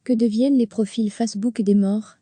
Que deviennent les profils Facebook des morts?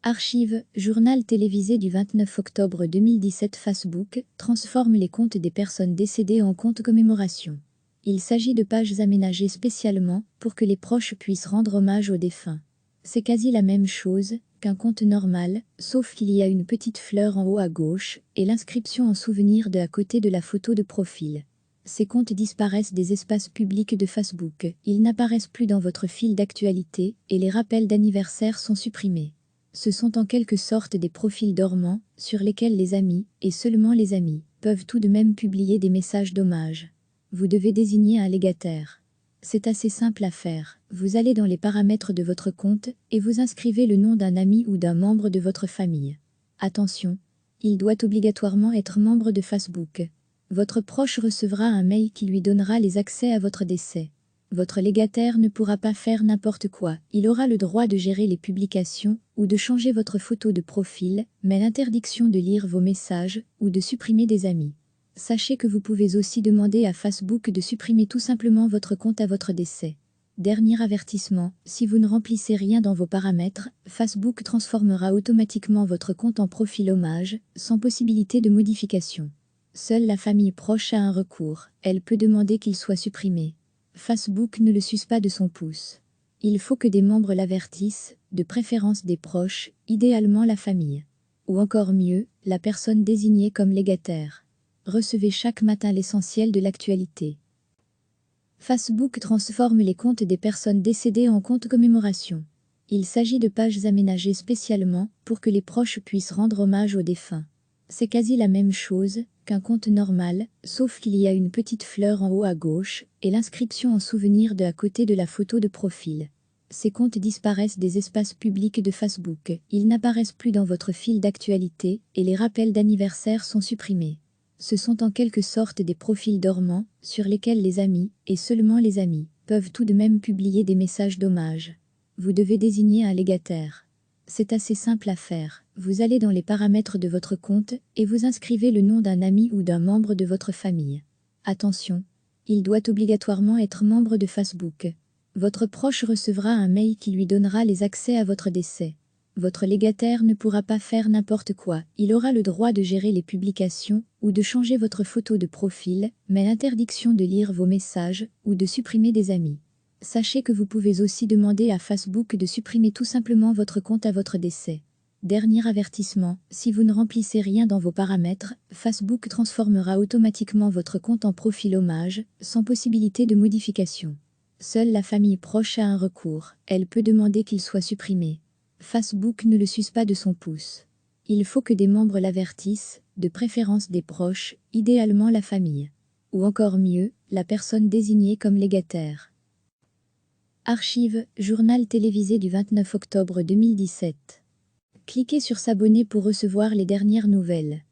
Archive, journal télévisé du 29 octobre 2017. Facebook transforme les comptes des personnes décédées en comptes commémoration. Il s'agit de pages aménagées spécialement pour que les proches puissent rendre hommage aux défunts. C'est quasi la même chose qu'un compte normal, sauf qu'il y a une petite fleur en haut à gauche et l'inscription en souvenir de à côté de la photo de profil. Ces comptes disparaissent des espaces publics de Facebook, ils n'apparaissent plus dans votre fil d'actualité et les rappels d'anniversaire sont supprimés. Ce sont en quelque sorte des profils dormants sur lesquels les amis, et seulement les amis, peuvent tout de même publier des messages d'hommage. Vous devez désigner un légataire. C'est assez simple à faire. Vous allez dans les paramètres de votre compte et vous inscrivez le nom d'un ami ou d'un membre de votre famille. Attention, il doit obligatoirement être membre de Facebook. Votre proche recevra un mail qui lui donnera les accès à votre décès. Votre légataire ne pourra pas faire n'importe quoi, il aura le droit de gérer les publications ou de changer votre photo de profil, mais l'interdiction de lire vos messages ou de supprimer des amis. Sachez que vous pouvez aussi demander à Facebook de supprimer tout simplement votre compte à votre décès. Dernier avertissement, si vous ne remplissez rien dans vos paramètres, Facebook transformera automatiquement votre compte en profil hommage, sans possibilité de modification. Seule la famille proche a un recours, elle peut demander qu'il soit supprimé. Facebook ne le suce pas de son pouce. Il faut que des membres l'avertissent, de préférence des proches, idéalement la famille. Ou encore mieux, la personne désignée comme légataire. Recevez chaque matin l'essentiel de l'actualité. Facebook transforme les comptes des personnes décédées en comptes commémoration. Il s'agit de pages aménagées spécialement pour que les proches puissent rendre hommage aux défunts. C'est quasi la même chose qu'un compte normal, sauf qu'il y a une petite fleur en haut à gauche et l'inscription en souvenir de à côté de la photo de profil. Ces comptes disparaissent des espaces publics de Facebook, ils n'apparaissent plus dans votre fil d'actualité et les rappels d'anniversaire sont supprimés. Ce sont en quelque sorte des profils dormants sur lesquels les amis, et seulement les amis, peuvent tout de même publier des messages d'hommage. Vous devez désigner un légataire. C'est assez simple à faire. Vous allez dans les paramètres de votre compte et vous inscrivez le nom d'un ami ou d'un membre de votre famille. Attention, il doit obligatoirement être membre de Facebook. Votre proche recevra un mail qui lui donnera les accès à votre décès. Votre légataire ne pourra pas faire n'importe quoi, il aura le droit de gérer les publications ou de changer votre photo de profil, mais l'interdiction de lire vos messages ou de supprimer des amis. Sachez que vous pouvez aussi demander à Facebook de supprimer tout simplement votre compte à votre décès. Dernier avertissement, si vous ne remplissez rien dans vos paramètres, Facebook transformera automatiquement votre compte en profil hommage, sans possibilité de modification. Seule la famille proche a un recours, elle peut demander qu'il soit supprimé. Facebook ne le suce pas de son pouce. Il faut que des membres l'avertissent, de préférence des proches, idéalement la famille. Ou encore mieux, la personne désignée comme légataire. Archive, journal télévisé du 29 octobre 2017. Cliquez sur s'abonner pour recevoir les dernières nouvelles.